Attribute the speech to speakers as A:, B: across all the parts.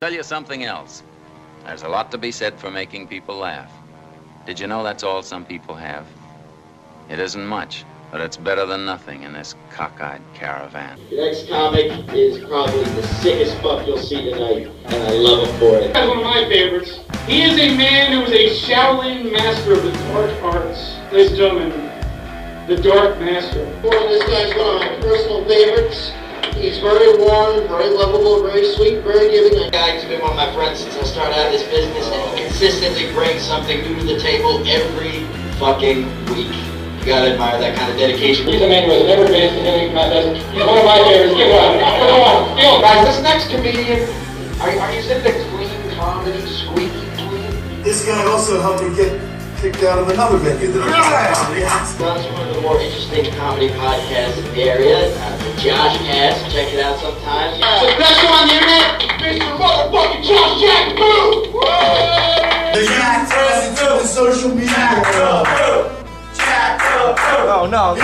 A: Tell you something else. There's a lot to be said for making people laugh. Did you know that's all some people have? It isn't much, but it's better than nothing in this cockeyed caravan.
B: The next comic is probably the sickest fuck you'll see tonight, and I love him for it.
C: That's one of my favorites. He is a man who is a Shaolin master of the dark arts. Ladies and gentlemen, the Dark Master.
B: Well, this guy's one of my personal favorites. He's very warm, very lovable, very sweet, very giving. The guy's been one of my friends since I started out this business, and he consistently brings something new to the table every fucking week. You gotta admire that kind of dedication.
C: He's a man who has never been to any contest. He's one of my favorites. Give one. Come on. Yo, guys, this next comedian, are you saying the clean comedy, squeaky clean?
D: This guy also helped me get kicked out of another venue that
B: That's one of the more interesting comedy podcasts in the area. JoshCast, check it out sometime.
C: The best show on the internet, Mr. Motherfucking Josh Jack Boo!
D: The Jack turns into the social media world.
E: Oh no.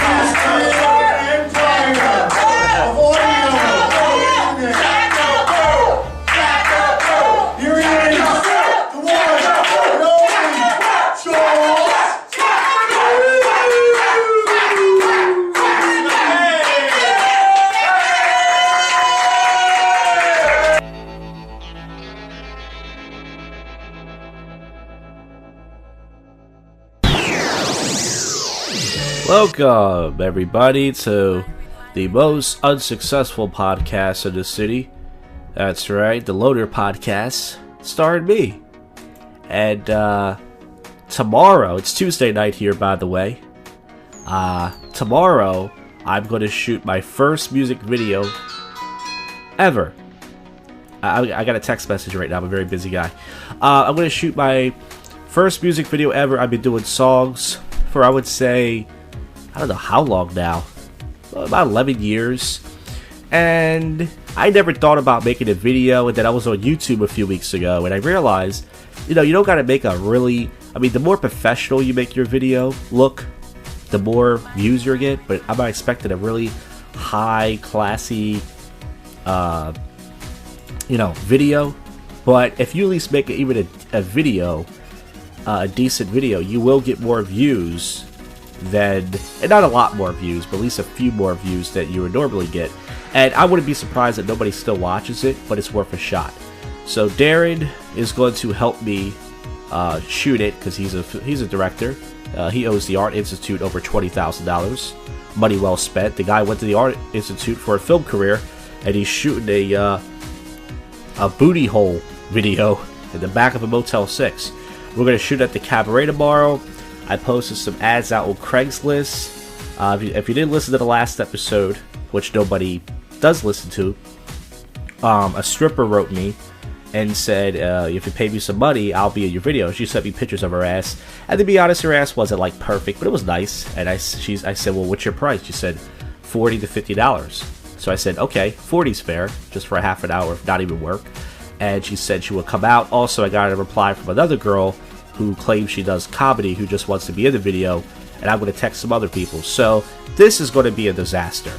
E: Welcome, everybody, to the most unsuccessful podcast in the city. That's right, the Loader Podcast, starring me. And, tomorrow, it's Tuesday night here, by the way. Tomorrow, I'm going to shoot my first music video ever. I got a text message right now, I'm a very busy guy. I'm going to shoot my first music video ever. I've been doing songs for, I would say, I don't know how long now, about 11 years, and I never thought about making a video, and then I was on YouTube a few weeks ago, and I realized, you know, you don't gotta make a really, I mean, the more professional you make your video look, the more views you get, but I'm not expecting a really high, classy, video, but if you at least make even a video, a decent video, you will get more views than, and not a lot more views, but at least a few more views that you would normally get. And I wouldn't be surprised that nobody still watches it, but it's worth a shot. So Darren is going to help me shoot it, because he's a director. He owes the Art Institute over $20,000. Money well spent. The guy went to the Art Institute for a film career, and he's shooting a booty hole video in the back of a Motel 6. We're going to shoot at the Cabaret tomorrow. I posted some ads out on Craigslist. If you didn't listen to the last episode, which nobody does listen to, a stripper wrote me and said, if you pay me some money, I'll be in your video. She sent me pictures of her ass. And to be honest, her ass wasn't like perfect, but it was nice. And I said, well, what's your price? She said, $40 to $50. So I said, okay, 40's fair, just for a half an hour, not even work. And she said she would come out. Also, I got a reply from another girl who claims she does comedy, who just wants to be in the video, and I'm going to text some other people. So this is going to be a disaster.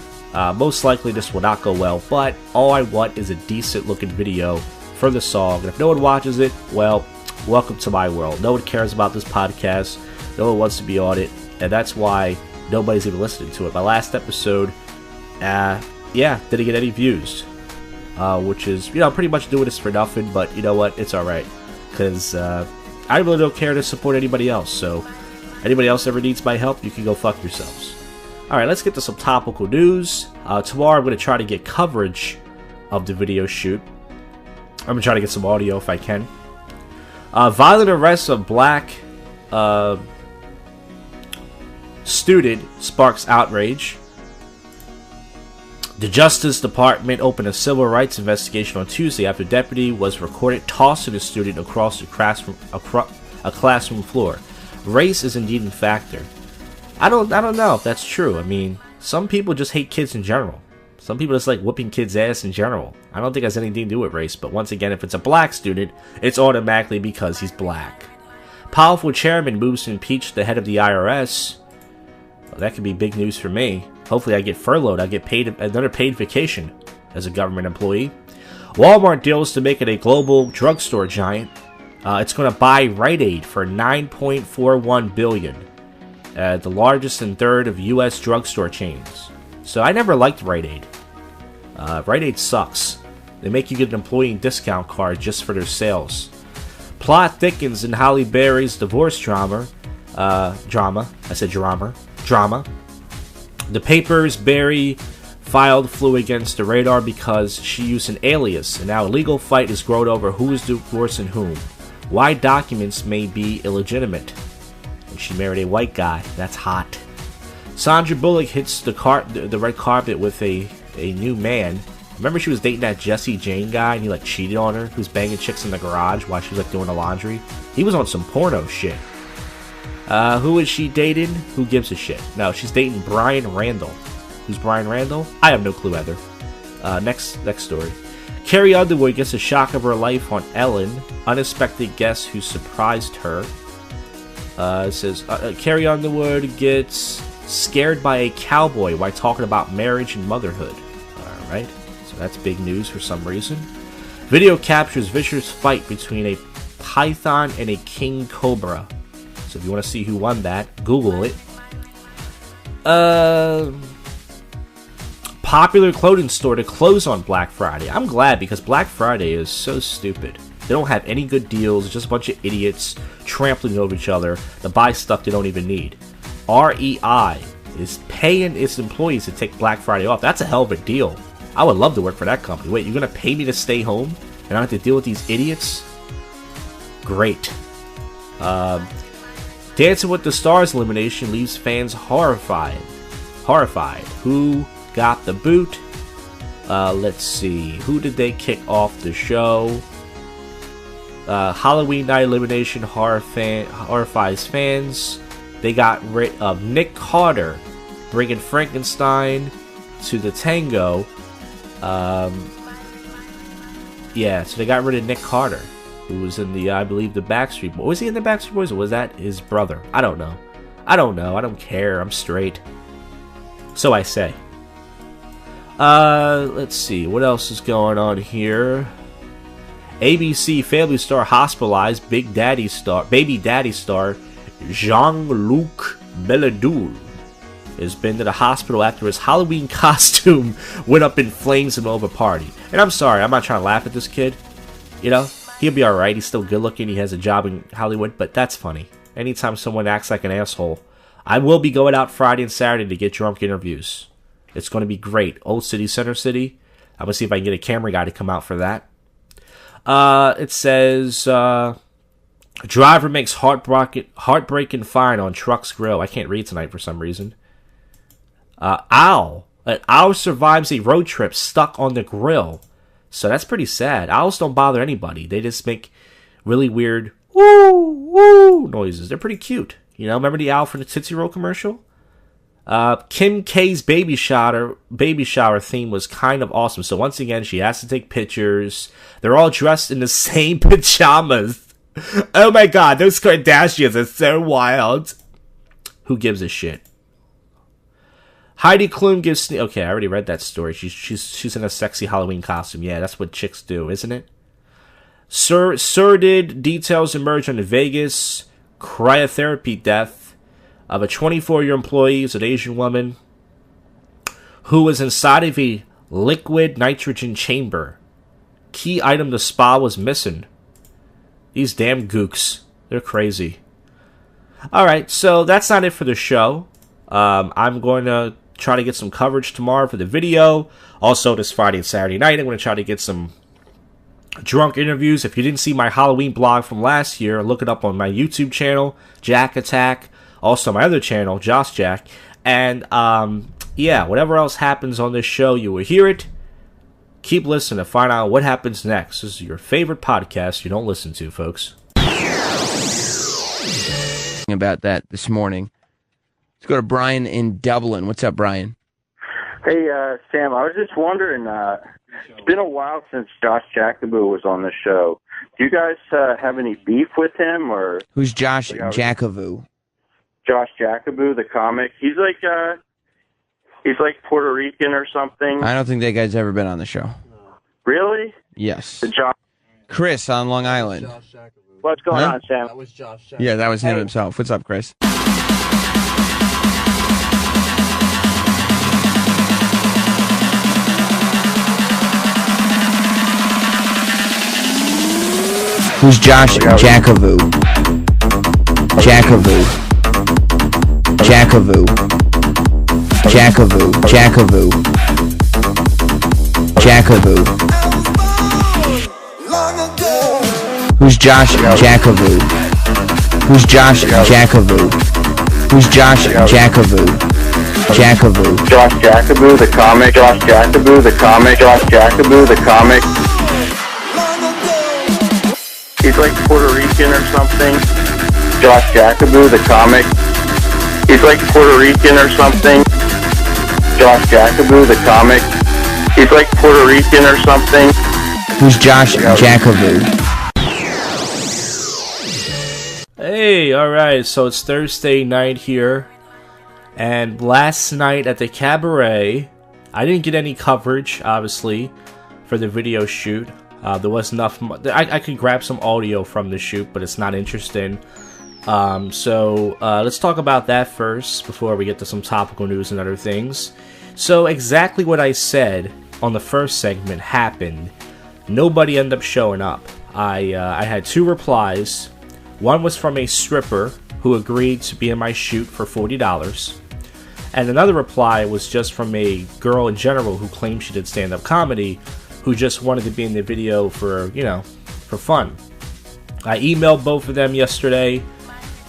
E: Most likely this will not go well, but all I want is a decent looking video for the song. And if no one watches it, well, welcome to my world. No one cares about this podcast. No one wants to be on it, and that's why nobody's even listening to it. My last episode, didn't get any views, which is, pretty much doing this for nothing, but you know what? It's alright, because, I really don't care to support anybody else, so anybody else ever needs my help, you can go fuck yourselves. Alright, let's get to some topical news. Tomorrow I'm going to try to get coverage of the video shoot. I'm going to try to get some audio if I can. Violent arrest of black student sparks outrage. The Justice Department opened a civil rights investigation on Tuesday after a deputy was recorded tossing a student across a classroom floor. Race is indeed a factor. I don't know if that's true. I mean, some people just hate kids in general. Some people just like whooping kids' ass in general. I don't think it has anything to do with race, but once again, if it's a black student, it's automatically because he's black. Powerful chairman moves to impeach the head of the IRS. Well, that could be big news for me. Hopefully I get furloughed. I get paid another paid vacation as a government employee. Walmart deals to make it a global drugstore giant. It's going to buy Rite Aid for $9.41 billion, the largest and third of U.S. drugstore chains. So I never liked Rite Aid. Rite Aid sucks. They make you get an employee discount card just for their sales. Plot thickens in Halle Berry's divorce drama. Drama. The papers Berry filed flew against the radar because she used an alias, and now a legal fight is growing over who is divorcing whom. Why documents may be illegitimate. And she married a white guy. That's hot. Sandra Bullock hits the red carpet with a new man. Remember she was dating that Jesse Jane guy and he like cheated on her? Who's banging chicks in the garage while she was like doing the laundry? He was on some porno shit. Who is she dating? Who gives a shit? No, she's dating Brian Randall. Who's Brian Randall? I have no clue either. Next story. Carrie Underwood gets a shock of her life on Ellen. Unexpected guest who surprised her. It says, Carrie Underwood gets scared by a cowboy while talking about marriage and motherhood. Alright, so that's big news for some reason. Video captures vicious fight between a python and a king cobra. So if you want to see who won that, Google it. Popular clothing store to close on Black Friday. I'm glad because Black Friday is so stupid. They don't have any good deals, just a bunch of idiots trampling over each other to buy stuff they don't even need. REI is paying its employees to take Black Friday off. That's a hell of a deal. I would love to work for that company. Wait, you're going to pay me to stay home and I don't have to deal with these idiots? Great. Dancing with the Stars elimination leaves fans horrified. Who got the boot? Let's see. Who did they kick off the show? Halloween night elimination horrifies fans. They got rid of Nick Carter, bringing Frankenstein to the tango. Yeah, so they got rid of Nick Carter, who was in the, I believe, the Backstreet Boys. Was he in the Backstreet Boys, or was that his brother? I don't know. I don't care. I'm straight. So I say. Let's see. What else is going on here? ABC Family Star hospitalized baby daddy star Jean-Luc Belledoux has been to the hospital after his Halloween costume went up in flames in the middle of a party. And I'm sorry, I'm not trying to laugh at this kid. You know, he'll be alright. He's still good looking. He has a job in Hollywood, but that's funny. Anytime someone acts like an asshole. I will be going out Friday and Saturday to get drunk interviews. It's going to be great. Old City, Center City. I'm going to see if I can get a camera guy to come out for that. It says, driver makes heartbreaking fine on truck's grill. I can't read tonight for some reason. An owl survives a road trip stuck on the grill. So that's pretty sad. Owls don't bother anybody. They just make really weird woo, woo noises. They're pretty cute. You know, remember the owl from the Tootsie Roll commercial? Kim K's baby shower theme was kind of awesome. So once again, she has to take pictures. They're all dressed in the same pajamas. Oh my god, those Kardashians are so wild. Who gives a shit? Heidi Klum gives... Okay, I already read that story. She's in a sexy Halloween costume. Yeah, that's what chicks do, isn't it? Sordid details emerge on the Vegas cryotherapy death of a 24-year employee, an Asian woman, who was inside of a liquid nitrogen chamber. Key item the spa was missing. These damn gooks. They're crazy. Alright, so that's not it for the show. I'm going to try to get some coverage tomorrow for the video. Also, this Friday and Saturday night, I'm going to try to get some drunk interviews. If you didn't see my Halloween blog from last year, look it up on my YouTube channel, Jack Attack. Also, my other channel, Josh Jack. And, yeah, whatever else happens on this show, you will hear it. Keep listening to find out what happens next. This is your favorite podcast you don't listen to, folks.
F: About that this morning. Let's go to Brian in Dublin. What's up, Brian?
G: Hey, Sam, I was just wondering, it's been a while since Josh Jacobou was on the show. Do you guys have any beef with him? Or
F: who's Josh Jacobou?
G: Josh Jacobou, the comic. He's like Puerto Rican or something.
F: I don't think that guy's ever been on the show.
G: Really?
F: Yes.
G: Josh.
F: Chris on Long Island.
G: What's going
F: Huh?
G: on, Sam?
C: That was Josh.
F: Yeah, that was him himself. What's up, Chris? Who's Josh Jackavoo? Jackavoo. Jackavoo. Jackavoo. Jackavoo. Jackavoo. Who's Josh Jackavoo? Who's Josh Jackavoo? Who's Josh Jackavoo? Jackavoo.
G: Josh Jackaboo, the comic. Josh Jackaboo, the comic. Josh Jackaboo, the comic. He's like Puerto Rican or something. Josh Jackaboo, the comic. He's like Puerto Rican or something. Josh Jackaboo, the comic. He's like Puerto Rican or something.
F: Who's Josh Jackavoo?
E: Hey, alright, so it's Thursday night here, and last night at the cabaret, I didn't get any coverage, obviously, for the video shoot. There was enough, I could grab some audio from the shoot, but it's not interesting. So let's talk about that first, before we get to some topical news and other things. So exactly what I said on the first segment happened. Nobody ended up showing up. I had 2 replies. One was from a stripper who agreed to be in my shoot for $40. And another reply was just from a girl in general who claimed she did stand-up comedy, who just wanted to be in the video for, you know, for fun. I emailed both of them yesterday,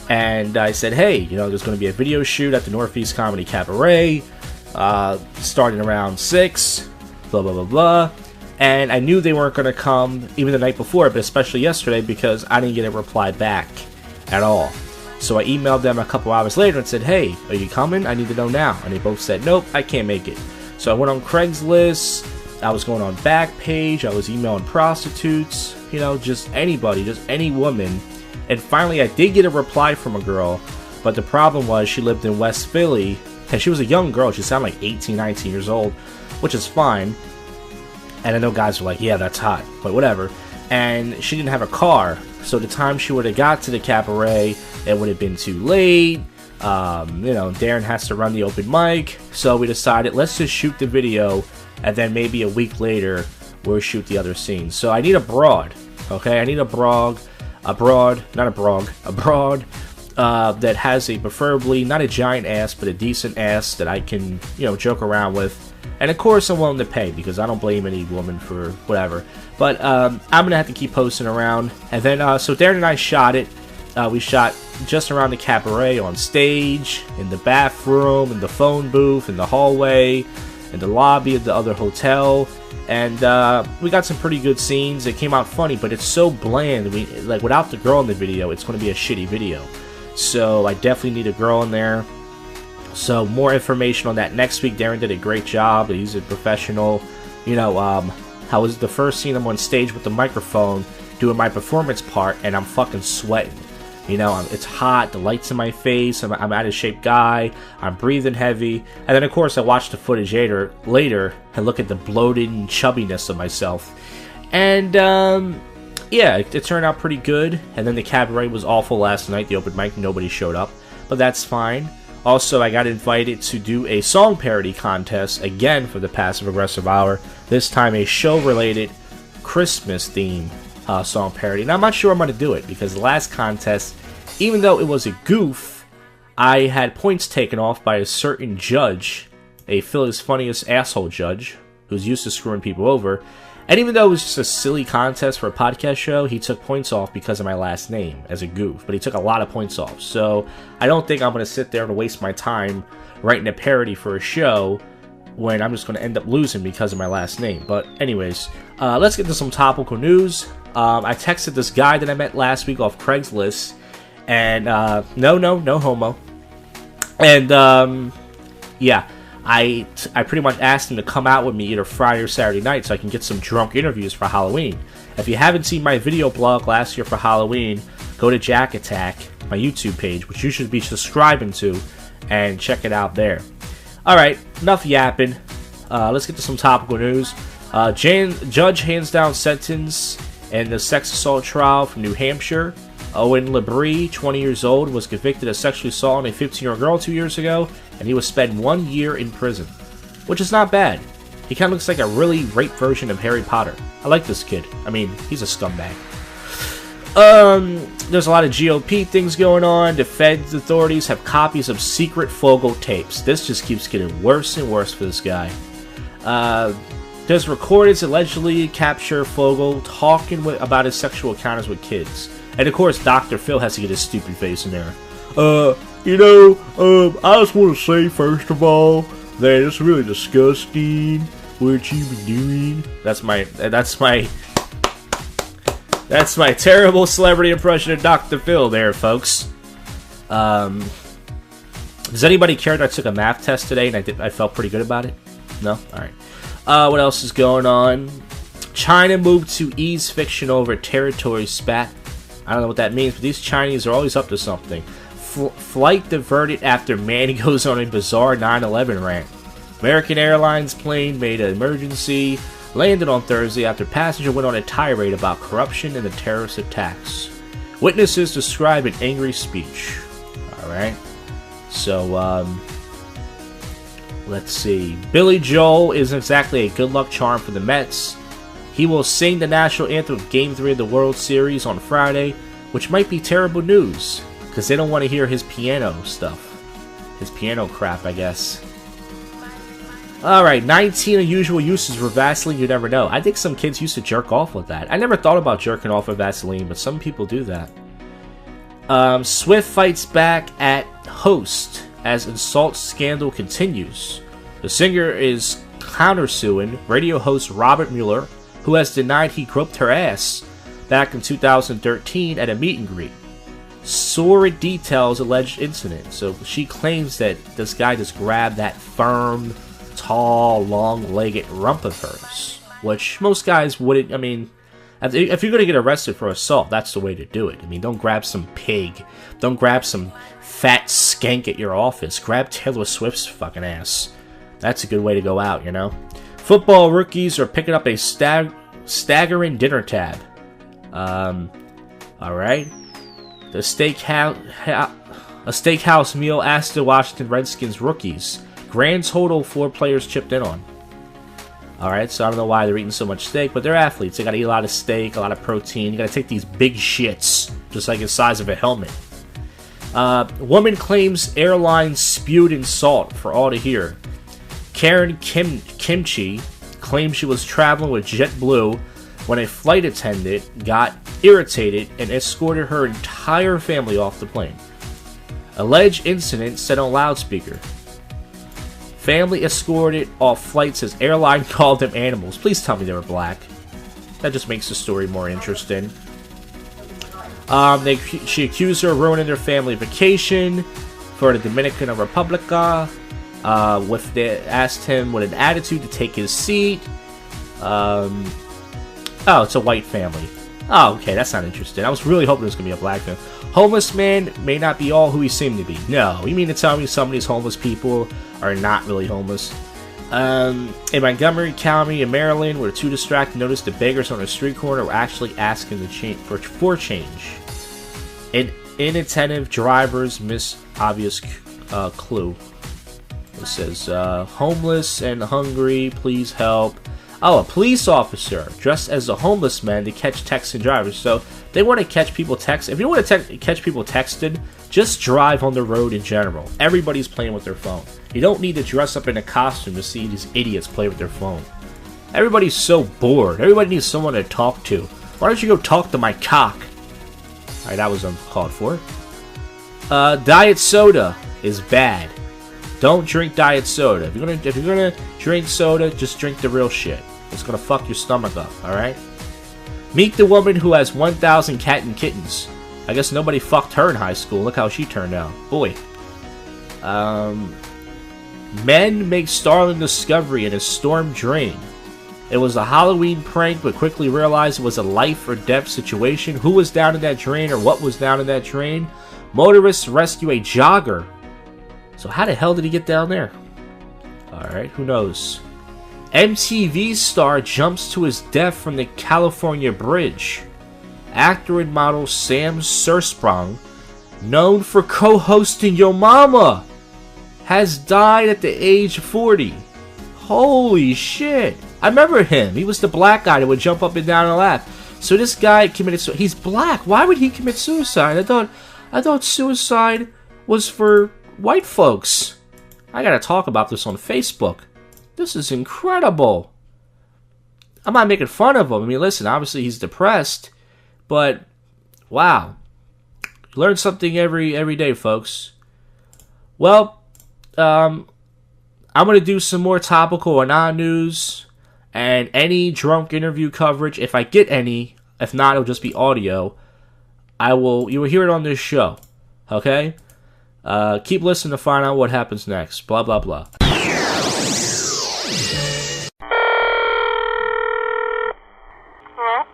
E: and I said, hey, you know, there's going to be a video shoot at the Northeast Comedy Cabaret, starting around 6, blah, blah, blah, blah. And I knew they weren't going to come even the night before, but especially yesterday, because I didn't get a reply back at all. So I emailed them a couple hours later and said, hey, are you coming? I need to know now. And they both said, nope, I can't make it. So I went on Craigslist, I was going on Backpage, I was emailing prostitutes, you know, just anybody, just any woman. And finally I did get a reply from a girl, but the problem was she lived in West Philly, and she was a young girl. She sounded like 18, 19 years old, which is fine. And I know guys were like, yeah, that's hot, but whatever. And she didn't have a car, so the time she would have got to the cabaret, it would have been too late. You know, Darren has to run the open mic, so we decided, let's just shoot the video, and then maybe a week later, we'll shoot the other scenes. So I need a broad, okay? I need a broad that has a preferably, not a giant ass, but a decent ass that I can, you know, joke around with. And of course I'm willing to pay, because I don't blame any woman for whatever. But I'm going to have to keep posting around. And then, so Darren and I shot it. We shot just around the cabaret, on stage, in the bathroom, in the phone booth, in the hallway, in the lobby of the other hotel. And we got some pretty good scenes. It came out funny, but it's so bland. Like, without the girl in the video, it's going to be a shitty video. So I definitely need a girl in there. So more information on that next week. Darren did a great job. He's a professional. You know, how was the first scene? I'm on stage with the microphone doing my performance part, and I'm fucking sweating. You know, it's hot, the light's in my face, I'm out of shape guy, I'm breathing heavy. And then of course I watched the footage later and look at the bloated and chubbiness of myself. And yeah, it turned out pretty good. And then the cabaret was awful last night, the open mic, nobody showed up, but that's fine. Also, I got invited to do a song parody contest again for the Passive Aggressive Hour. This time a show-related Christmas theme song parody. And I'm not sure I'm going to do it, because the last contest, even though it was a goof, I had points taken off by a certain judge, a Philly's funniest asshole judge, who's used to screwing people over. And even though it was just a silly contest for a podcast show, he took points off because of my last name as a goof. But he took a lot of points off. So I don't think I'm going to sit there and waste my time writing a parody for a show when I'm just going to end up losing because of my last name. But anyways, let's get to some topical news. I texted this guy that I met last week off Craigslist. And no homo. And yeah. I pretty much asked him to come out with me either Friday or Saturday night so I can get some drunk interviews for Halloween. If you haven't seen my video blog last year for Halloween, go to Jack Attack, my YouTube page, which you should be subscribing to, and check it out there. Alright, enough yapping. Let's get to some topical news. Judge hands down sentence in the sex assault trial from New Hampshire. Owen Labrie, 20 years old, was convicted of sexually assaulting a 15-year-old girl 2 years ago, and he will spend 1 year in prison, which is not bad. He kind of looks like a really rape version of Harry Potter. I like this kid. I mean, he's a scumbag. There's a lot of GOP things going on. The Fed's authorities have copies of secret Fogel tapes. This just keeps getting worse and worse for this guy. There's recordings allegedly capture Fogel talking about his sexual encounters with kids. And of course, Dr. Phil has to get his stupid face in there. I just want to say, first of all, that it's really disgusting what you've been doing. That's my terrible celebrity impression of Dr. Phil there, folks. Does anybody care that I took a math test today and I felt pretty good about it? No? Alright. What else is going on? China moved to ease fiction over territory spat. I don't know what that means, but these Chinese are always up to something. Flight diverted after man goes on a bizarre 9/11 rant. American Airlines plane made an emergency landed on Thursday after passenger went on a tirade about corruption and the terrorist attacks. Witnesses describe an angry speech. Alright. So, let's see. Billy Joel isn't exactly a good luck charm for the Mets. He will sing the national anthem of Game 3 of the World Series on Friday, which might be terrible news, because they don't want to hear his piano stuff. His piano crap, I guess. Alright, 19 unusual uses for Vaseline you never know. I think some kids used to jerk off with that. I never thought about jerking off with Vaseline, but some people do that. Swift fights back at host as insult scandal continues. The singer is countersuing radio host Robert Mueller, who has denied he groped her ass back in 2013 at a meet and greet. Sordid details alleged incident. So she claims that this guy just grabbed that firm, tall, long-legged rump of hers, which most guys wouldn't. I mean, if you're going to get arrested for assault, that's the way to do it. I mean, don't grab some pig. Don't grab some fat skank at your office. Grab Taylor Swift's fucking ass. That's a good way to go out, you know? Football rookies are picking up a staggering dinner tab. Alright. A steakhouse meal asked the Washington Redskins rookies. Grand total 4 players chipped in on. Alright, so I don't know why they're eating so much steak, but they're athletes. They gotta eat a lot of steak, a lot of protein. You gotta take these big shits, just like the size of a helmet. Woman claims airline spewed insult for all to hear. Karen Kimchi claims she was traveling with JetBlue when a flight attendant got irritated and escorted her entire family off the plane. Alleged incident said on loudspeaker. Family escorted off flights as airline called them animals. Please tell me they were black. That just makes the story more interesting. She accused her of ruining their family vacation for the Dominican Republica. They asked him with an attitude to take his seat. Oh, it's a white family. Oh, okay, that's not interesting. I was really hoping it was going to be a black family. Homeless man may not be all who he seemed to be. No, you mean to tell me some of these homeless people are not really homeless? In Montgomery County in Maryland, where 2 distracted noticed the beggars on a street corner were actually asking for change. Inattentive drivers miss obvious clue. It says, homeless and hungry, please help. Oh, a police officer dressed as a homeless man to catch texting drivers. So they want to catch people text. If you want to catch people texted, just drive on the road in general. Everybody's playing with their phone. You don't need to dress up in a costume to see these idiots play with their phone. Everybody's so bored. Everybody needs someone to talk to. Why don't you go talk to my cock? Alright, that was uncalled for. Diet soda is bad. Don't drink diet soda. If you're gonna drink soda, just drink the real shit. It's gonna fuck your stomach up, alright? Meet the woman who has 1,000 cat and kittens. I guess nobody fucked her in high school. Look how she turned out. Boy. Men make startling discovery in a storm drain. It was a Halloween prank, but quickly realized it was a life or death situation. Who was down in that drain or what was down in that drain? Motorists rescue a jogger. So how the hell did he get down there? Alright, who knows? MTV star jumps to his death from the California bridge. Actor and model Sam Sursprung, known for co-hosting Yo Mama, has died at the age of 40. Holy shit. I remember him. He was the black guy that would jump up and down and laugh. So this guy committed suicide. He's black. Why would he commit suicide? I thought suicide was for white folks. I gotta talk about this on Facebook. This is incredible. I'm not making fun of him. I mean, listen, obviously he's depressed, but wow. Learn something every day, folks. Well, I'm going to do some more topical or non-news and any drunk interview coverage, if I get any. If not, it'll just be audio. You will hear it on this show. Okay? Keep listening to find out what happens next. Blah, blah, blah.
C: Hello?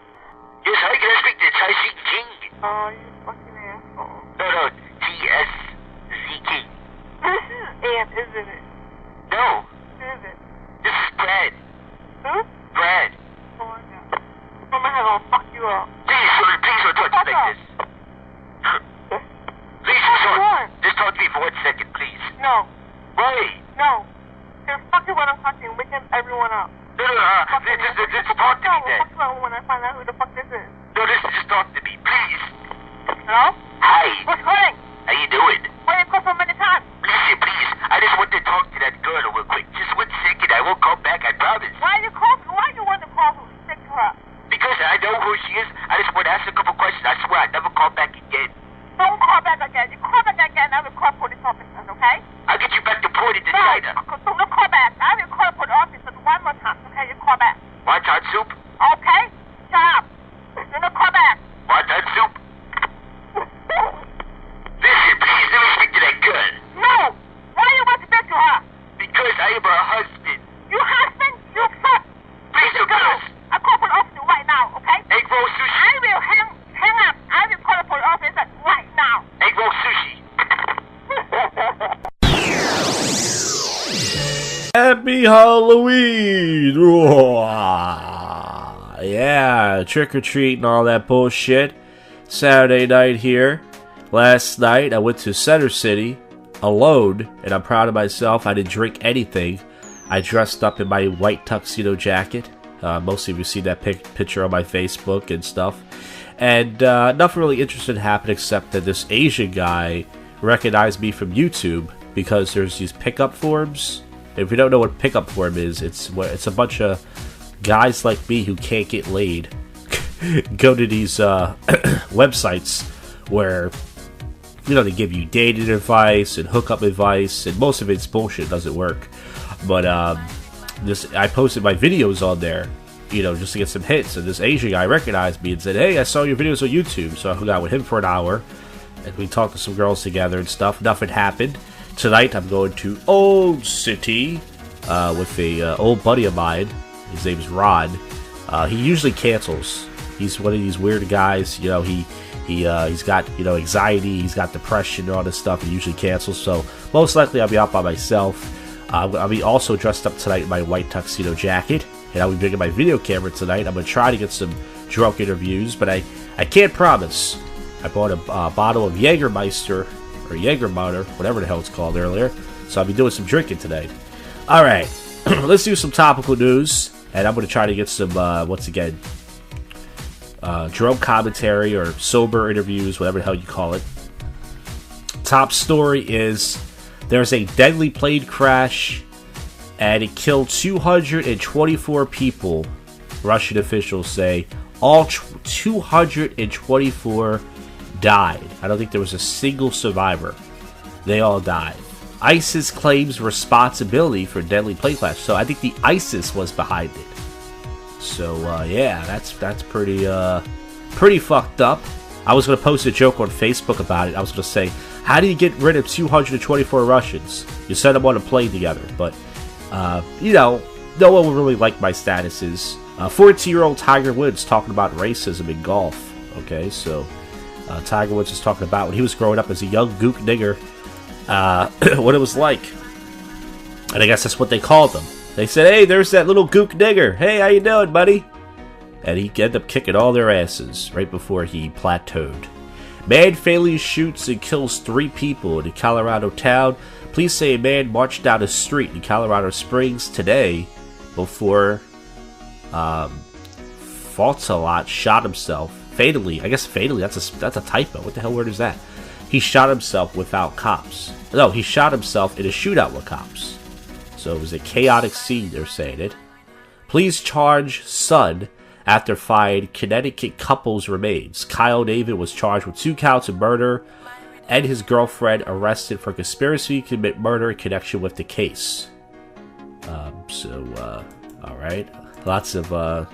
H: Yes, hi, can I speak to Tyson King?
C: Oh, you fucking asshole.
H: No, T-S-Z-K.
C: This is Aunt, isn't it?
H: No,
C: Who is it?
H: this is Brad.
C: Who?
H: Brad.
C: Oh my god. I'm gonna fuck you up.
H: Please, sorry, please don't talk to me like this. Please, just talk to me for 1 second, please.
C: No.
H: Why?
C: No. You're fucking when I'm talking, waking everyone up.
H: No, just talk to me then.
C: Fuck you when I find out who the fuck this is.
H: No, just talk to me, please.
C: Hello?
H: Hi.
C: What's calling?
H: How you doing?
C: Why you call so many times?
H: Listen, please, I just want to talk to that girl real quick. Just 1 second, I will come back, I promise.
C: Why you want to call sick to her?
H: Because I know who she is, I just want to ask a couple questions. I swear I'll never call back again.
C: Don't call back again. You call back again, I will call police officers, okay?
H: I'll get you back deported to
C: No,
H: China.
C: don't call back. I will call police officers one more time, okay? You call back.
H: Wonton soup?
C: Okay? Shut up. You don't call back.
H: Wonton soup? Listen, please, let me speak to that girl.
C: No! Why you want to speak to her?
H: Because I am her husband.
C: You husband? You fuck!
H: Please don't
C: Go!
H: curse.
C: I'll call police officer right now, okay?
H: Egg roll sushi.
C: I will hang up. I will call the police officer right now.
H: Egg roll sushi.
E: Happy Halloween! Yeah, trick or treat and all that bullshit. Saturday night here. Last night I went to Center City alone, and I'm proud of myself. I didn't drink anything. I dressed up in my white tuxedo jacket. Most of you see that picture on my Facebook and stuff. And nothing really interesting happened except that this Asian guy recognized me from YouTube because there's these pickup forums. If you don't know what pickup forum is, it's a bunch of guys like me who can't get laid go to these websites where, you know, they give you dating advice and hookup advice, and most of it's bullshit, doesn't work. But I posted my videos on there, you know, just to get some hits, and this Asian guy recognized me and said, "Hey, I saw your videos on YouTube." So I hung out with him for an hour, and we talked to some girls together and stuff. Nothing happened. Tonight I'm going to Olde City with a old buddy of mine. His name's Rod. He usually cancels. He's one of these weird guys, you know. He's got, you know, anxiety. He's got depression and all this stuff. He usually cancels. So most likely I'll be out by myself. I'll be also dressed up tonight in my white tuxedo jacket, and I'll be bringing my video camera tonight. I'm gonna try to get some drunk interviews, but I can't promise. I bought a bottle of Jägermeister or Jägermeister, whatever the hell it's called earlier. So I'll be doing some drinking tonight. All right, let's do some topical news, and I'm going to try to get some, once again, drunk commentary or sober interviews, whatever the hell you call it. Top story is there's a deadly plane crash, and it killed 224 people, Russian officials say. All 224 died. I don't think there was a single survivor. They all died. ISIS claims responsibility for deadly plane crash. So I think the ISIS was behind it. So yeah, that's pretty fucked up. I was gonna post a joke on Facebook about it. I was gonna say, how do you get rid of 224 Russians? You send them on a plane together. But you know, no one will really like my statuses. 14-year-old Tiger Woods talking about racism in golf. Okay, so Tiger Woods was talking about when he was growing up as a young gook nigger, what it was like. And I guess that's what they called him. They said, hey, there's that little gook nigger. Hey, how you doing, buddy? And he ended up kicking all their asses right before he plateaued. Man fatally shoots and kills 3 people in a Colorado town. Police say a man marched down a street in Colorado Springs today before Faultalot shot himself fatally. I guess fatally. That's a typo. What the hell word is that? He shot himself without cops. No, he shot himself in a shootout with cops. So it was a chaotic scene. They're saying it. Police charge son after find Connecticut couple's remains. Kyle David was charged with 2 counts of murder, and his girlfriend arrested for conspiracy to commit murder in connection with the case. Alright. Lots of,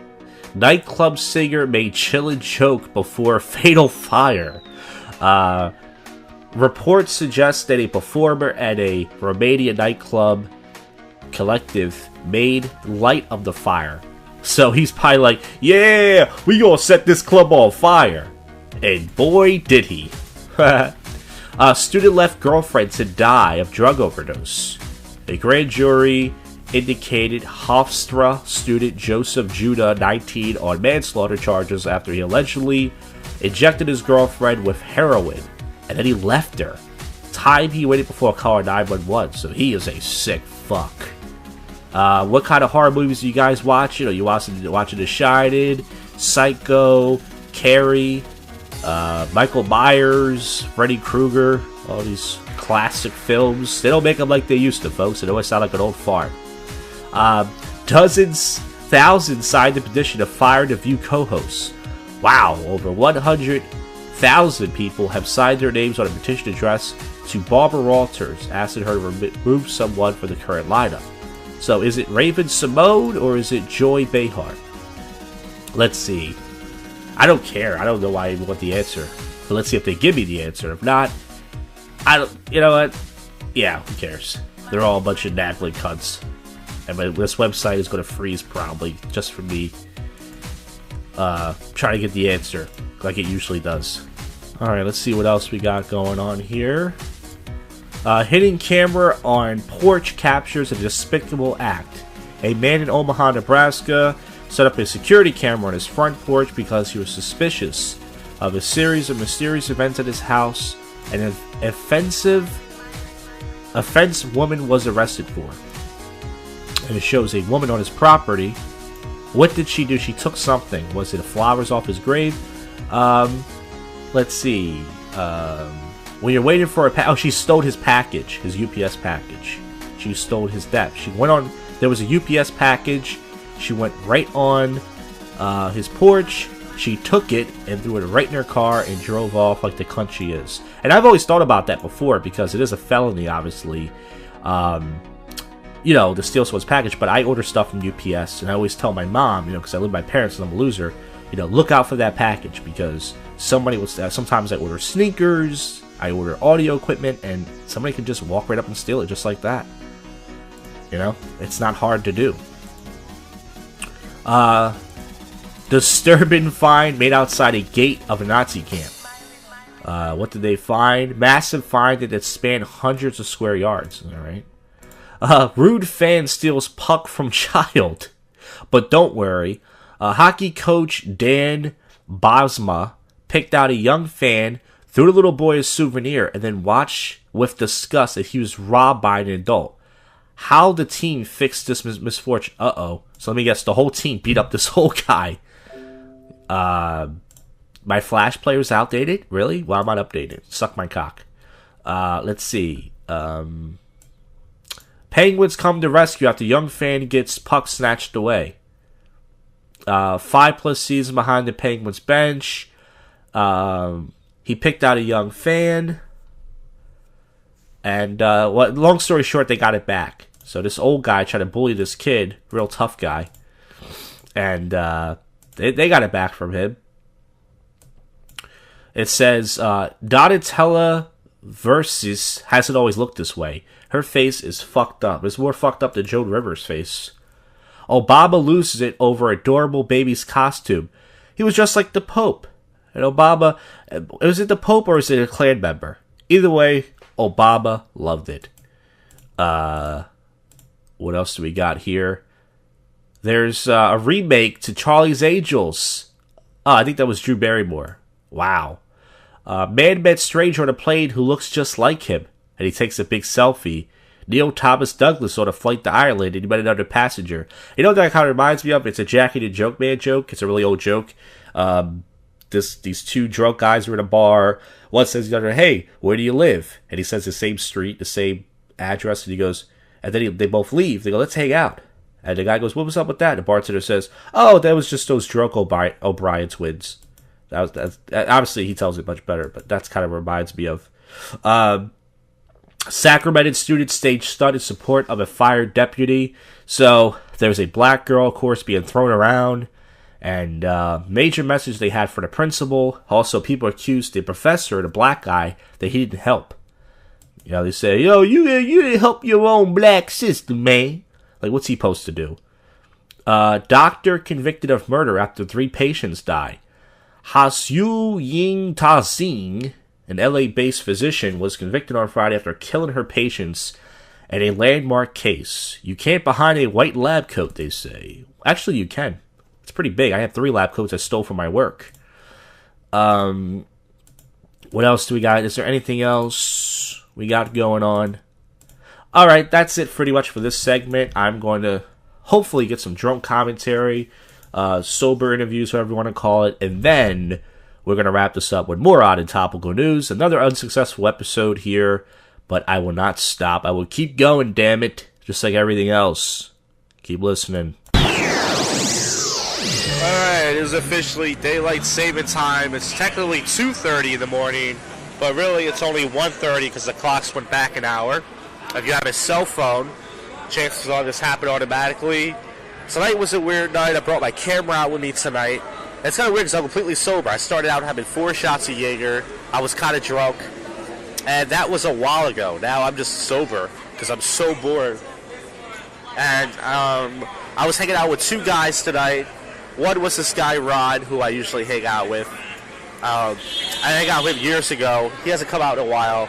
E: nightclub singer made chillin' joke before fatal fire. Reports suggest that a performer at a Romania nightclub collective made light of the fire. So he's probably like, yeah, we gonna set this club on fire. And boy, did he. Student left girlfriend to die of drug overdose. A grand jury indicated Hofstra student Joseph Judah, 19, on manslaughter charges after he allegedly injected his girlfriend with heroin. And then he left her. Time he waited before calling 911. So he is a sick fuck. What kind of horror movies are you guys watching? Are you watching The Shining, Psycho, Carrie, Michael Myers, Freddy Krueger, all these classic films? They don't make them like they used to, folks. It always sound like an old fart. Thousands signed the petition to fire The View co-hosts. Wow, over 100,000 people have signed their names on a petition addressed to Barbara Walters, asking her to remove someone from the current lineup. So is it Raven Simone or is it Joy Behar? Let's see. I don't care. I don't know why I even want the answer. But let's see if they give me the answer. If not, I don't. You know what? Yeah, who cares? They're all a bunch of nagging cunts. And this website is going to freeze probably just for me trying to get the answer like it usually does. Alright, let's see what else we got going on here. Hidden camera on porch captures a despicable act. A man in Omaha, Nebraska set up a security camera on his front porch because he was suspicious of a series of mysterious events at his house and an offense woman was arrested for. And it shows a woman on his property. What did she do? She took something. Was it flowers off his grave? Let's see. When you're waiting for she stole his package, his UPS package. She stole his debt. She went on, there was a UPS package. She went right on his porch. She took it and threw it right in her car and drove off like the cunt she is. And I've always thought about that before because it is a felony, obviously. You know, to steal someone's package. But I order stuff from UPS and I always tell my mom, you know, because I live with my parents and I'm a loser, you know, look out for that package because somebody will. Sometimes I order sneakers, I order audio equipment, and somebody can just walk right up and steal it just like that. You know, it's not hard to do. Disturbing find made outside a gate of a Nazi camp. What did they find? Massive find that spanned hundreds of square yards. All right. Rude fan steals puck from child. But don't worry. Hockey coach Dan Bosma picked out a young fan, threw the little boy a souvenir, and then watched with disgust that he was robbed by an adult. How the team fixed this misfortune? Uh-oh. So let me guess, the whole team beat up this whole guy. My Flash player is outdated? Really? Why am I updated? Suck my cock. Let's see. Penguins come to rescue after young fan gets puck snatched away. 5+ seasons behind the Penguins bench. He picked out a young fan. And, long story short, they got it back. So this old guy tried to bully this kid, real tough guy. And they got it back from him. It says, Donatella Versus hasn't always looked this way. Her face is fucked up. It's more fucked up than Joan Rivers' face. Obama loses it over adorable baby's costume. He was just like the Pope. And Obama, was it the Pope or is it a Klan member? Either way, Obama loved it. What else do we got here? There's a remake to Charlie's Angels. Oh, I think that was Drew Barrymore. Wow. Man met stranger on a plane who looks just like him, and he takes a big selfie. Neil Thomas Douglas on a flight to Ireland, and he met another passenger. You know what that kind of reminds me of? It's a Jackie the Joke Man joke. It's a really old joke. These two drunk guys are in a bar. One says to the other, "Hey, where do you live?" And he says the same street, the same address, and he goes, and then they both leave. They go, "Let's hang out." And the guy goes, "What was up with that?" And the bartender says, "Oh, that was just those drunk O'Brien twins." That's obviously he tells it much better, but that's kind of reminds me of. Sacramented students stage stunt in support of a fired deputy. So there's a black girl, of course, being thrown around, and major message they had for the principal. Also, people accused the professor, the black guy, that he didn't help. You know, they say, "Yo, you didn't help your own black sister, man." Like, what's he supposed to do? Doctor convicted of murder after 3 patients die. Hasyu Ying Ta-Sing, an LA-based physician, was convicted on Friday after killing her patients in a landmark case. You can't behind a white lab coat, they say. Actually, you can. It's pretty big. I have 3 lab coats I stole from my work. What else do we got? Is there anything else we got going on? Alright, that's it pretty much for this segment. I'm going to hopefully get some drunk commentary, sober interviews, whatever you want to call it, and then we're going to wrap this up with more odd and topical news. Another unsuccessful episode here, but I will not stop. I will keep going, damn it, just like everything else. Keep listening.
I: Alright, it is officially daylight saving time. It's technically 2:30 in the morning, but really it's only 1:30 because the clocks went back an hour. If you have a cell phone, chances are this happened automatically. Tonight was a weird night. I brought my camera out with me tonight. It's kind of weird because I'm completely sober. I started out having 4 shots of Jaeger. I was kind of drunk, and that was a while ago. Now I'm just sober because I'm so bored. And I was hanging out with 2 guys tonight. One was this guy, Rod, who I usually hang out with. I hang out with him years ago. He hasn't come out in a while.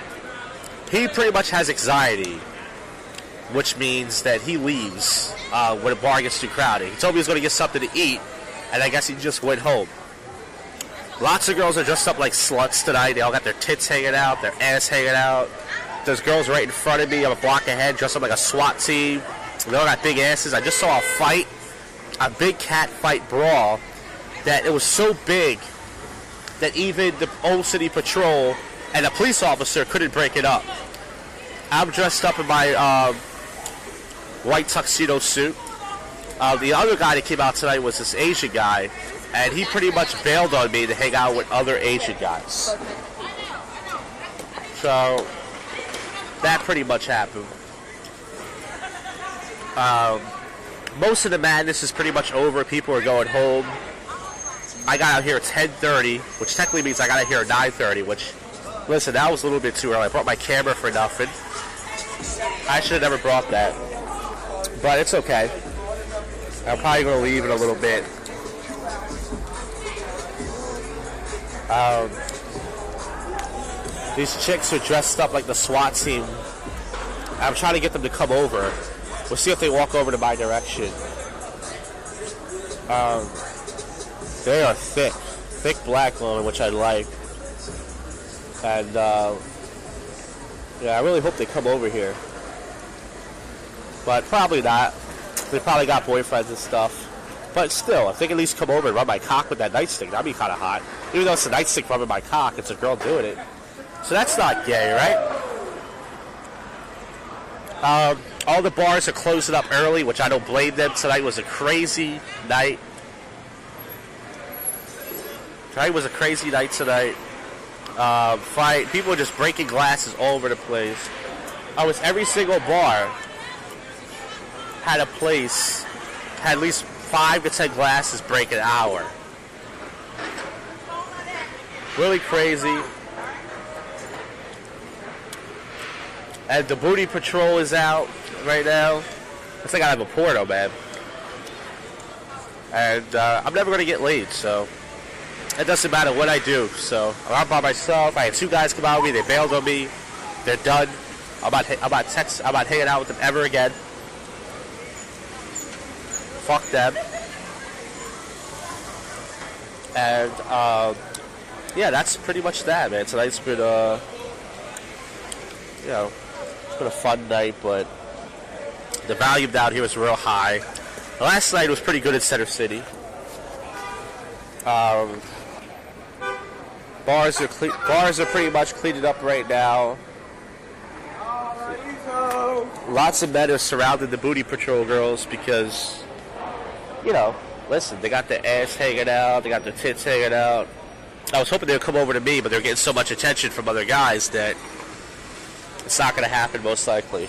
I: He pretty much has anxiety, which means that he leaves when a bar gets too crowded. He told me he was going to get something to eat, and I guess he just went home. Lots of girls are dressed up like sluts tonight. They all got their tits hanging out, their ass hanging out. There's girls right in front of me. I'm a block ahead, dressed up like a SWAT team. They all got big asses. I just saw a fight, a big cat fight brawl, that it was so big that even the Olde City Patrol and a police officer couldn't break it up. I'm dressed up in my white tuxedo suit. The other guy that came out tonight was this Asian guy, and he pretty much bailed on me to hang out with other Asian guys. So that pretty much happened. Most of the madness is pretty much over. People are going home. I got out here at 10:30, which technically means I got out here at 9:30, which, listen, that was a little bit too early. I brought my camera for nothing. I should have never brought that. But it's okay. I'm probably going to leave in a little bit. These chicks are dressed up like the SWAT team. I'm trying to get them to come over. We'll see if they walk over to my direction. They are thick. Thick black women, which I like. And, yeah, I really hope they come over here. But probably not. They probably got boyfriends and stuff. But still, if they can at least come over and rub my cock with that nightstick, that'd be kind of hot. Even though it's a nightstick rubbing my cock, it's a girl doing it. So that's not gay, right? All the bars are closing up early, which I don't blame them. Tonight was a crazy night. Tonight was a crazy night tonight. Fight. People were just breaking glasses all over the place. Every single bar had a place, had at least 5 to 10 glasses break an hour. Really crazy. And the booty patrol is out right now. Looks like I have a porno, man. And I'm never going to get laid, so it doesn't matter what I do. So I'm by myself. I had 2 guys come out with me. They bailed on me. They're done. I'm not hanging out with them ever again. fuck them. And, yeah, that's pretty much that, man. Tonight's been, you know, it's been a fun night, but the volume down here was real high. The last night was pretty good in Center City. Bars are pretty much cleaned up right now. Lots of men are surrounding the Booty Patrol girls because, you know, listen, they got their ass hanging out, they got their tits hanging out. I was hoping they would come over to me, but they're getting so much attention from other guys that it's not going to happen most likely.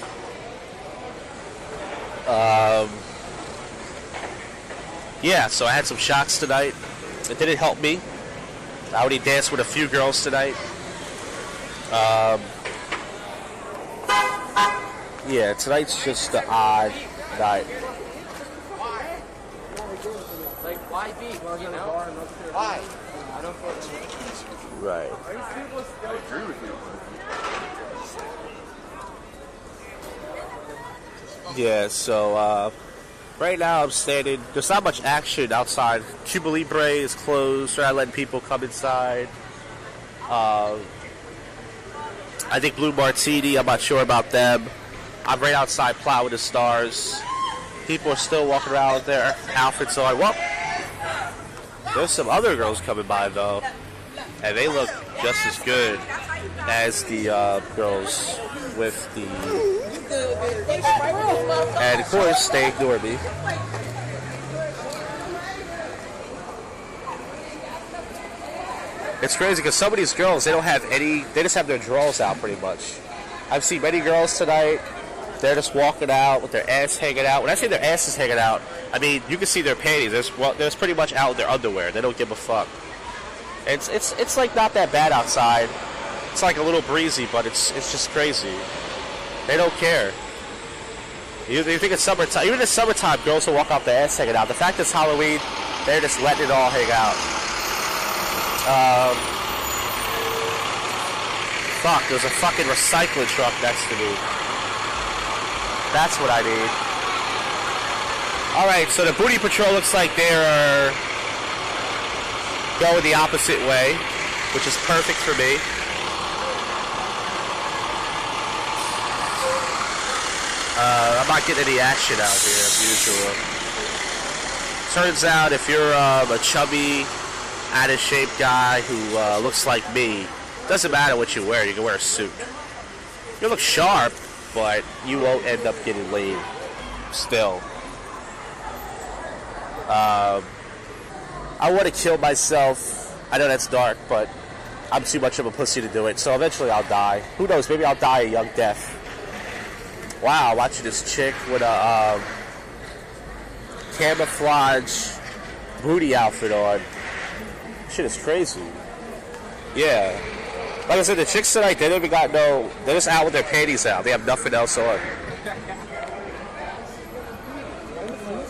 I: Yeah, so I had some shots tonight. It didn't help me. I already danced with a few girls tonight. Yeah, tonight's just an odd night.
J: Like, why be? You know? Why? I don't feel
I: right.
J: I agree with you.
I: Yeah, so right now I'm standing. There's not much action outside. Cuba Libre is closed. They're not letting people come inside. I think Blue Martini, I'm not sure about them. I'm right outside plowing the stars. People are still walking around with their outfits on. Well, there's some other girls coming by though, and they look just as good as the girls with the. And of course, they ignore me. It's crazy because some of these girls, they don't have any. They just have their drawers out pretty much. I've seen many girls tonight. They're just walking out with their ass hanging out. When I say their ass is hanging out, I mean you can see their panties. There's pretty much out their underwear. They don't give a fuck. It's like not that bad outside. It's like a little breezy, but it's just crazy. They don't care. You think it's summertime? Even in summertime, girls will walk out their ass hanging out. The fact it's Halloween, they're just letting it all hang out. Fuck, there's a fucking recycling truck next to me. That's what I need. Alright, so the Booty Patrol looks like they're going the opposite way, which is perfect for me. I'm not getting any action out here as usual. Turns out if you're a chubby, out-of-shape guy who looks like me, doesn't matter what you wear, you can wear a suit. You look sharp, but you won't end up getting laid still. I want to kill myself. I know that's dark, but I'm too much of a pussy to do it, so eventually I'll die. Who knows, maybe I'll die a young death. Wow, watching this chick with a camouflage booty outfit on. Shit is crazy. Yeah. Like I said, the chicks tonight, they don't even got no... They're just out with their panties out. They have nothing else on.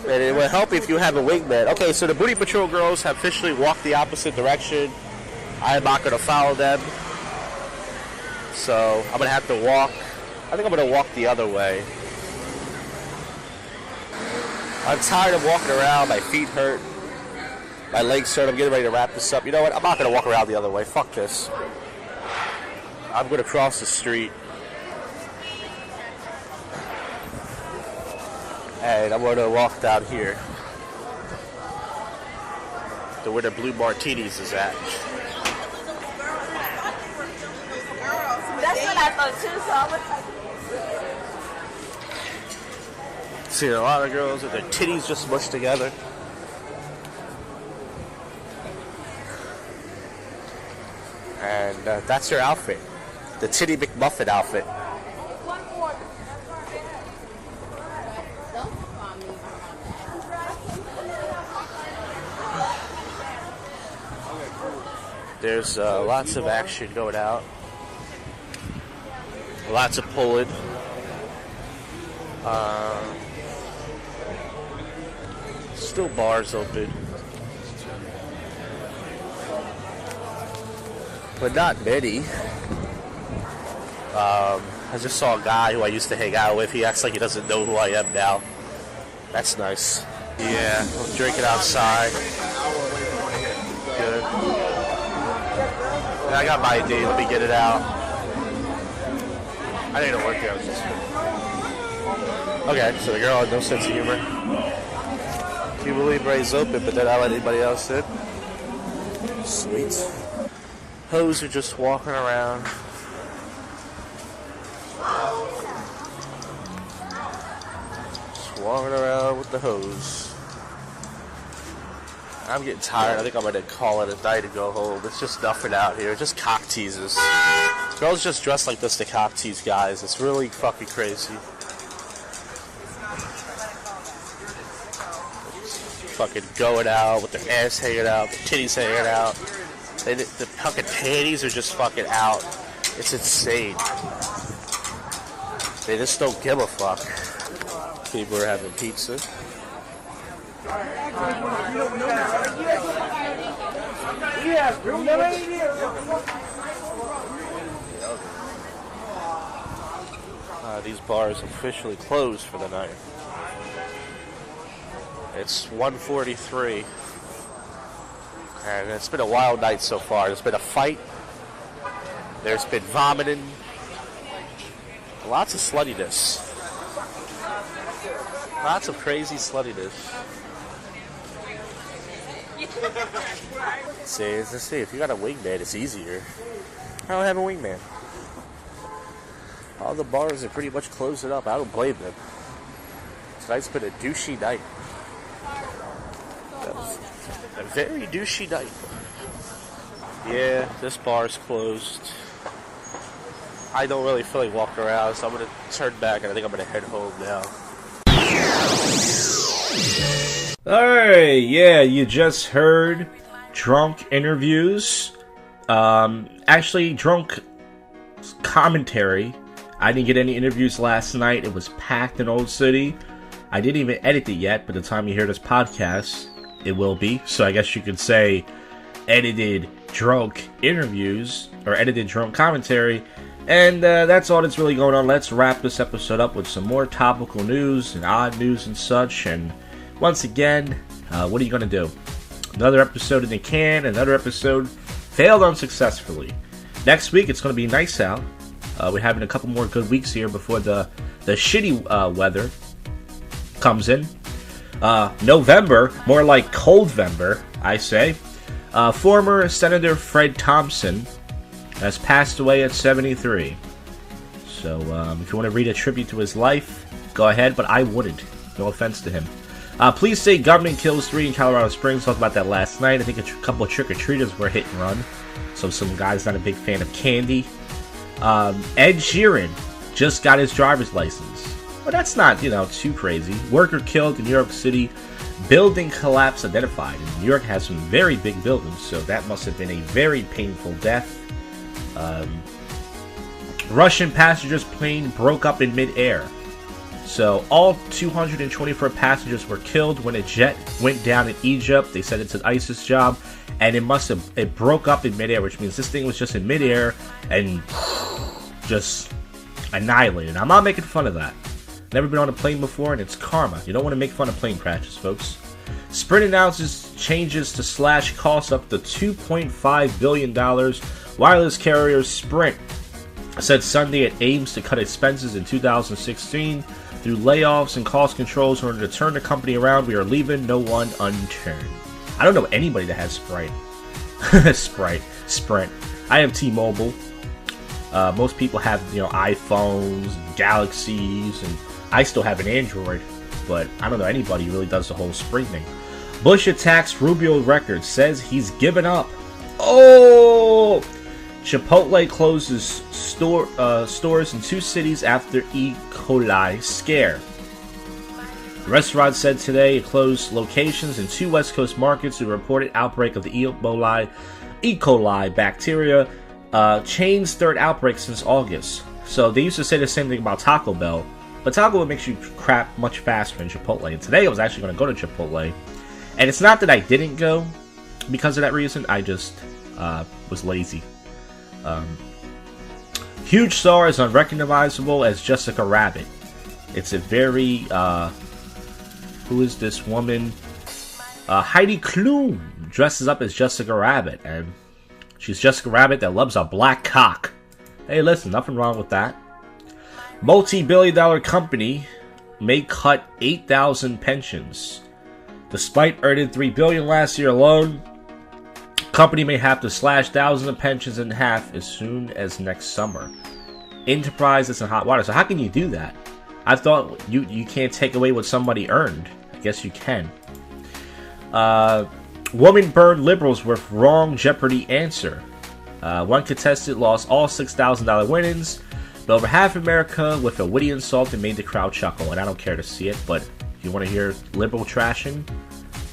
I: And it will help if you have a wingman. Okay, so the Booty Patrol girls have officially walked the opposite direction. I am not going to follow them. So, I'm going to have to walk... I think I'm going to walk the other way. I'm tired of walking around. My feet hurt. My legs hurt. I'm getting ready to wrap this up. You know what? I'm not going to walk around the other way. Fuck this. I'm going to cross the street. And I'm going to walk down here to where the Blue Martinis is at.
K: That's what I thought too, so I was like...
I: See a lot of girls with their titties just mushed together. And that's her outfit. The Titty McMuffin outfit. There's lots of action going out. Lots of pulling. Still bars open. But not many. I just saw a guy who I used to hang out with. He acts like he doesn't know who I am now. That's nice. Yeah, we'll drink it outside. Good. Yeah, I got my ID. Let me get it out. I didn't work here. Okay, so the girl had no sense of humor. Cuba Libre's open, but then I let anybody else in. Sweet. Hoes are just walking around. Just walking around with the hose. I'm getting tired. I think I'm going to call it a night and go home. It's just nothing out here. Just cock teases. Girls just dress like this to cock tease guys. It's really fucking crazy. Fucking going out with their ass hanging out, their titties hanging out. The fucking panties are just fucking out. It's insane. They just don't give a fuck. People are having pizza. These bars officially closed for the night. It's 1:43, and it's been a wild night so far. There's been a fight. There's been vomiting. Lots of sluttiness. Lots of crazy sluttiness. See, if you got a wingman, it's easier. I don't have a wingman. All the bars are pretty much closing up. I don't blame them. Tonight's been a douchey night. A very douchey night. Yeah, this bar's closed. I don't really feel like walking around, so I'm going to turn back and I think I'm going to head home now.
E: Alright, yeah, you just heard drunk interviews. Actually, drunk commentary. I didn't get any interviews last night. It was packed in Olde City. I didn't even edit it yet. By the time you hear this podcast, it will be. So I guess you could say edited drunk interviews or edited drunk commentary. And that's all that's really going on. Let's wrap this episode up with some more topical news and odd news and such. And once again, what are you going to do? Another episode in the can. Another episode failed unsuccessfully. Next week, it's going to be nice out. We're having a couple more good weeks here before the shitty weather comes in. November, more like Coldvember, I say. Former Senator Fred Thompson has passed away at 73. So if you want to read a tribute to his life, go ahead, but I wouldn't. No offense to him. Police say gunman kills 3 in Colorado Springs. Talked about that last night. I think a couple of trick-or-treaters were hit and run. So some guy's not a big fan of candy. Ed Sheeran just got his driver's license. Well, that's not, too crazy. Worker killed in New York City. Building collapse identified. And New York has some very big buildings, so that must have been a very painful death. Russian passenger's plane broke up in midair. So all 224 passengers were killed when a jet went down in Egypt. They said it's an ISIS job, and it broke up in midair, which means this thing was just in midair and just annihilated. I'm not making fun of that. Never been on a plane before, and it's karma. You don't want to make fun of plane crashes, folks. Sprint announces changes to slash costs up to $2.5 billion. Wireless carrier Sprint said Sunday it aims to cut expenses in 2016 through layoffs and cost controls in order to turn the company around. We are leaving no one unturned. I don't know anybody that has Sprint. Sprint. I have T-Mobile. Most people have, iPhones, Galaxies, and I still have an Android, but I don't know anybody who really does the whole Sprint thing. Bush attacks Rubio records, says he's given up. Oh! Chipotle closes stores in 2 cities after E. coli scare. The restaurant said today it closed locations in 2 West Coast markets due to reported outbreak of the E. coli bacteria. Chain's 3rd outbreak since August. So they used to say the same thing about Taco Bell, but Taco Bell makes you crap much faster than Chipotle. And today I was actually going to go to Chipotle, and it's not that I didn't go because of that reason. I just was lazy. Huge star is unrecognizable as Jessica Rabbit. It's a very who is this woman? Heidi Klum dresses up as Jessica Rabbit, and she's Jessica Rabbit that loves a black cock. Hey, listen, nothing wrong with that. Multi-billion-dollar company may cut 8,000 pensions. Despite earning $3 billion last year alone, company may have to slash thousands of pensions in half as soon as next summer. Enterprise is in hot water. So how can you do that? I thought you can't take away what somebody earned. I guess you can. Woman burned liberals with wrong Jeopardy answer. One contestant lost all $6,000 winnings, but over half America with a witty insult that made the crowd chuckle. And I don't care to see it, but if you want to hear liberal trashing,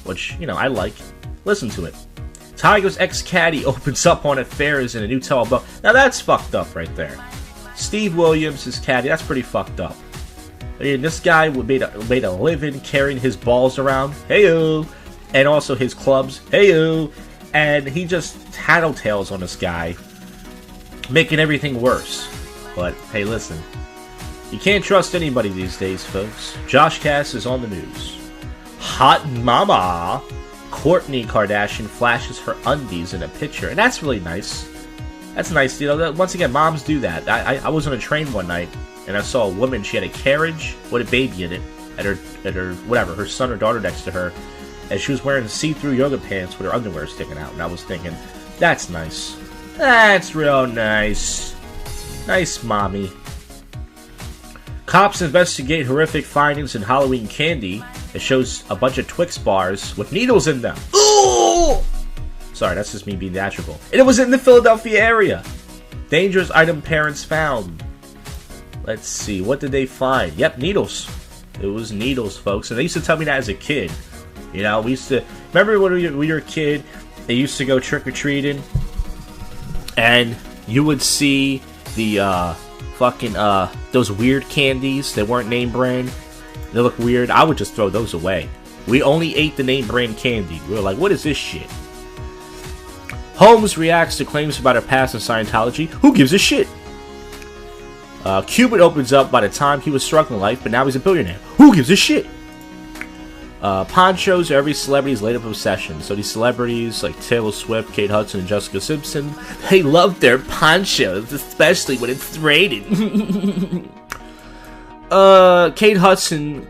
E: which, you know, I like, listen to it. Tiger's ex-caddy opens up on affairs in a new tell-all. Now that's fucked up right there. Steve Williams, his caddy, that's pretty fucked up. I mean, this guy made a living carrying his balls around. Hey-o! And also his clubs. Hey-o! And he just tattletales on this guy, making everything worse. But, hey, listen. You can't trust anybody these days, folks. JoshCast is on the news. Hot mama! Kourtney Kardashian flashes her undies in a picture. And that's really nice. That's nice. You know, once again, moms do that. I was on a train one night, and I saw a woman. She had a carriage with a baby in it, at her whatever, her son or daughter next to her, and she was wearing see-through yoga pants with her underwear sticking out. And I was thinking, that's nice. That's real nice. Nice, mommy. Cops investigate horrific findings in Halloween candy. It shows a bunch of Twix bars with needles in them. Ooh! Sorry, that's just me being theatrical. And it was in the Philadelphia area. Dangerous item parents found. Let's see, what did they find? Yep, needles. It was needles, folks. And they used to tell me that as a kid. You know, we used to... Remember when we were a kid, they used to go trick-or-treating, and you would see the those weird candies that weren't name brand. They look weird. I would just throw those away. We only ate the name brand candy. We were like, what is this shit? Holmes reacts to claims about her past in Scientology. Who gives a shit? Cupid opens up by the time he was struggling in life, but now he's a billionaire. Who gives a shit? Ponchos are every celebrity's latest obsession. So these celebrities like Taylor Swift, Kate Hudson, and Jessica Simpson, they love their ponchos, especially when it's raining. Kate Hudson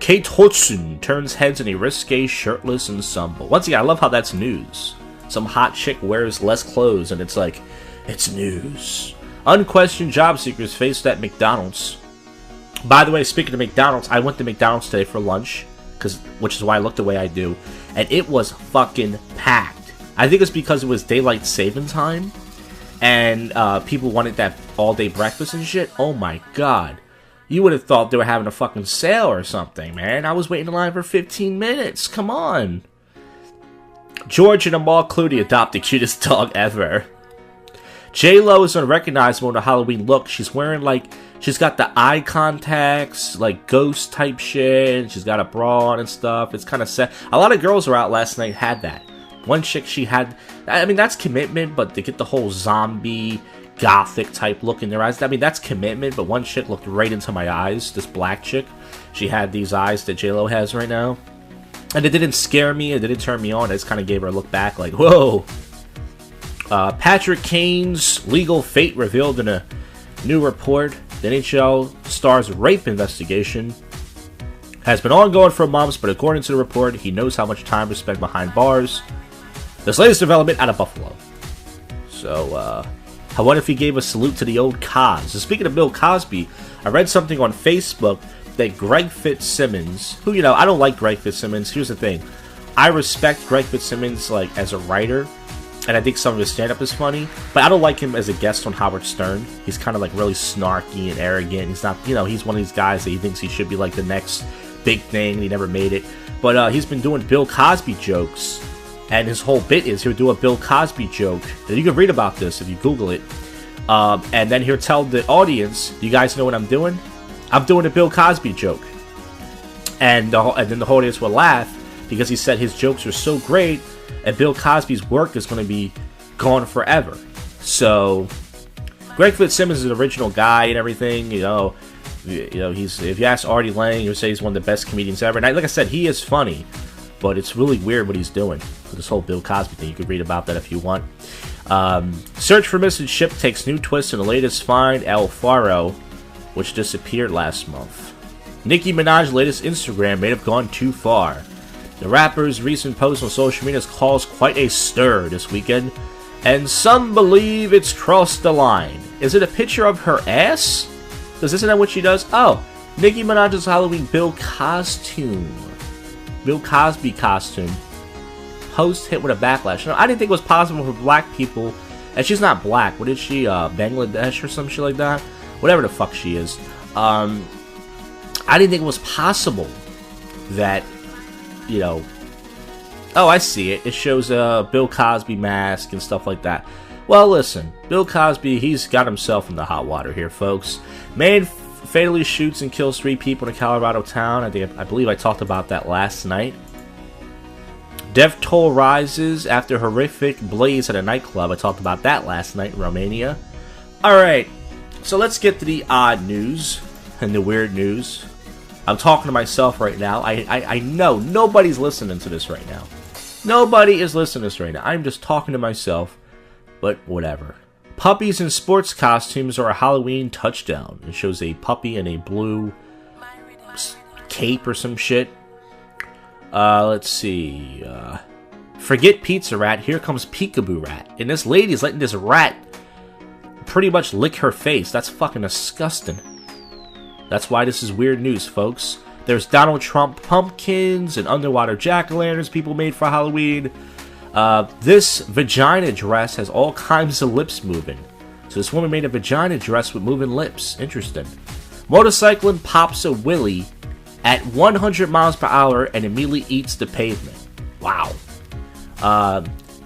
E: turns heads in a risque shirtless ensemble. Once again, I love how that's news. Some hot chick wears less clothes, and it's like, it's news. Unquestioned job seekers faced at McDonald's. By the way, speaking of McDonald's, I went to McDonald's today for lunch, which is why I look the way I do, and it was fucking packed. I think it's because it was daylight saving time, and people wanted that all-day breakfast and shit. Oh my god. You would have thought they were having a fucking sale or something, man. I was waiting in line for 15 minutes. Come on. George and Amal Clooney adopt the cutest dog ever. J-Lo is unrecognizable in a Halloween look. She's wearing, like, she's got the eye contacts, like, ghost type shit. She's got a bra on and stuff. It's kind of sad. A lot of girls were out last night had that. One chick, she had, I mean, that's commitment, but to get the whole zombie, gothic type look in their eyes, I mean, that's commitment, but one chick looked right into my eyes. This black chick. She had these eyes that J-Lo has right now. And it didn't scare me. It didn't turn me on. I just kind of gave her a look back like, whoa. Patrick Kane's legal fate revealed in a new report. The NHL star's rape investigation has been ongoing for months, but according to the report, he knows how much time was spent behind bars. This latest development out of Buffalo. So, I wonder if he gave a salute to the old Cos. So speaking of Bill Cosby, I read something on Facebook that Greg Fitzsimmons, who, you know, I don't like Greg Fitzsimmons. Here's the thing. I respect Greg Fitzsimmons, like, as a writer, and I think some of his stand-up is funny, but I don't like him as a guest on Howard Stern. He's kind of, like, really snarky and arrogant. He's not, you know, he's one of these guys that he thinks he should be, like, the next big thing, and he never made it. But he's been doing Bill Cosby jokes, and his whole bit is he'll do a Bill Cosby joke, and you can read about this if you Google it, and then he'll tell the audience, you guys know what I'm doing? I'm doing a Bill Cosby joke. And then the whole audience will laugh because he said his jokes are so great and Bill Cosby's work is going to be gone forever. So, Greg Fitzsimmons is an original guy and everything, you know. You know, if you ask Artie Lang, he'll say he's one of the best comedians ever. And like I said, he is funny, but it's really weird what he's doing with this whole Bill Cosby thing. You could read about that if you want. Search for missing ship takes new twist in the latest find, El Faro, which disappeared last month. Nicki Minaj's latest Instagram may have gone too far. The rapper's recent post on social media has caused quite a stir this weekend, and some believe it's crossed the line. Is it a picture of her ass? Because isn't that what she does? Oh, Nicki Minaj's Halloween Bill Cosby costume. Post hit with a backlash. No, I didn't think it was possible for black people, and she's not black. What is she, Bangladesh or some shit like that? Whatever the fuck she is. I didn't think it was possible that, you know... Oh, I see it. It shows a Bill Cosby mask and stuff like that. Well, listen. Bill Cosby, he's got himself in the hot water here, folks. Man fatally shoots and kills 3 people in a Colorado town. I believe I talked about that last night. Death toll rises after horrific blaze at a nightclub. I talked about that last night in Romania. Alright, so let's get to the odd news and the weird news. I'm talking to myself right now. I know nobody's listening to this right now. Nobody is listening to this right now. I'm just talking to myself, but whatever. Puppies in sports costumes are a Halloween touchdown. It shows a puppy in a blue cape or some shit. Let's see. Forget Pizza Rat. Here comes Peekaboo Rat. And this lady's letting this rat pretty much lick her face. That's fucking disgusting. That's why this is weird news, folks. There's Donald Trump pumpkins and underwater jack-o'-lanterns people made for Halloween. This vagina dress has all kinds of lips moving. So this woman made a vagina dress with moving lips. Interesting. Motorcycling pops a willy at 100 miles per hour and immediately eats the pavement. Wow.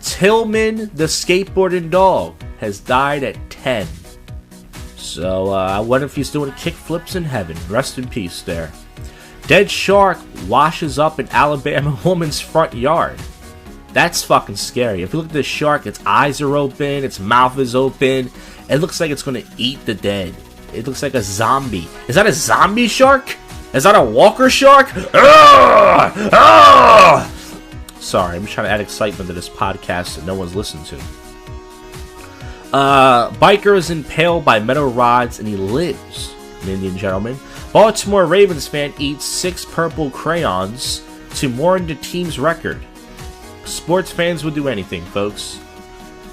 E: Tillman, the skateboarding dog, has died at 10. So, I wonder if he's doing kickflips in heaven. Rest in peace there. Dead shark washes up in Alabama woman's front yard. That's fucking scary. If you look at this shark, its eyes are open, its mouth is open. It looks like it's going to eat the dead. It looks like a zombie. Is that a zombie shark? Is that a walker shark? Sorry, I'm just trying to add excitement to this podcast that no one's listened to. Biker is impaled by metal rods and he lives, an Indian gentleman. Baltimore Ravens fan eats 6 purple crayons to mourn the team's record. Sports fans would do anything, folks.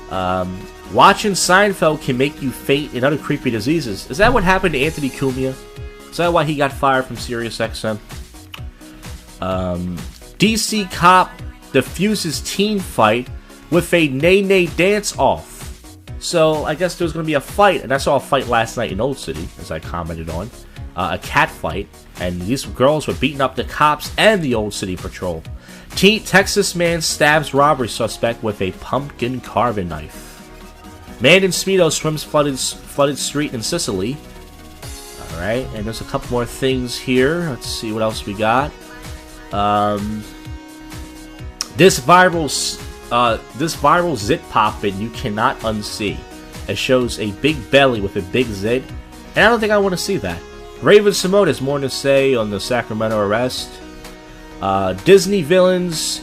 E: Watching Seinfeld can make you faint in other creepy diseases. Is that what happened to Anthony Cumia? Is that why he got fired from SiriusXM? DC cop defuses teen fight with a nay-nay dance-off. So, I guess there was going to be a fight, and I saw a fight last night in Olde City, as I commented on. A cat fight, and these girls were beating up the cops and the Olde City Patrol. Texas man stabs robbery suspect with a pumpkin carving knife. Man in Speedo swims flooded street in Sicily. Alright, and there's a couple more things here. Let's see what else we got. This viral zit poppin' you cannot unsee. It shows a big belly with a big zit, and I don't think I want to see that. Raven Simone has more to say on the Sacramento arrest. Disney villains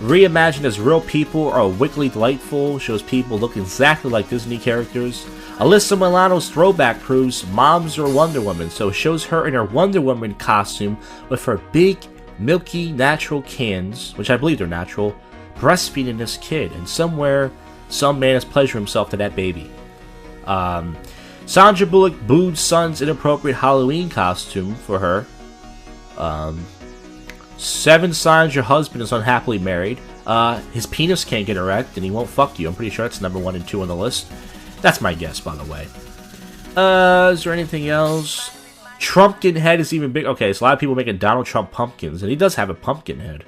E: reimagined as real people are wickedly delightful. Shows people look exactly like Disney characters. Alyssa Milano's throwback proves moms are Wonder Woman, so it shows her in her Wonder Woman costume with her big, milky, natural cans, which I believe are natural, breastfeeding this kid, and somewhere, some man has pleasured himself to that baby. Sandra Bullock booed son's inappropriate Halloween costume for her. 7 signs your husband is unhappily married. His penis can't get erect and he won't fuck you. I'm pretty sure that's number 1 and 2 on the list. That's my guess, by the way. Is there anything else? Trumpkin head is even big. Okay, so a lot of people making Donald Trump pumpkins, and he does have a pumpkin head.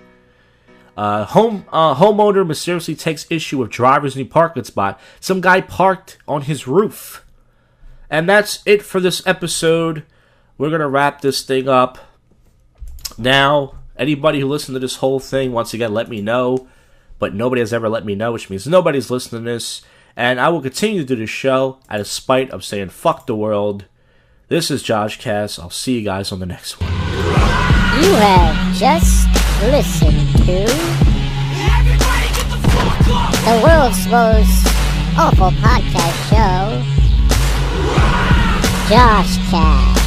E: Homeowner mysteriously takes issue with driver's new parking spot. Some guy parked on his roof. And that's it for this episode. We're going to wrap this thing up. Now, anybody who listened to this whole thing, once again, let me know. But nobody has ever let me know, which means nobody's listening to this. And I will continue to do this show, out of spite of saying fuck the world. This is JoshCast. I'll see you guys on the next one.
L: You have just listened to the world's most awful podcast show, JoshCast.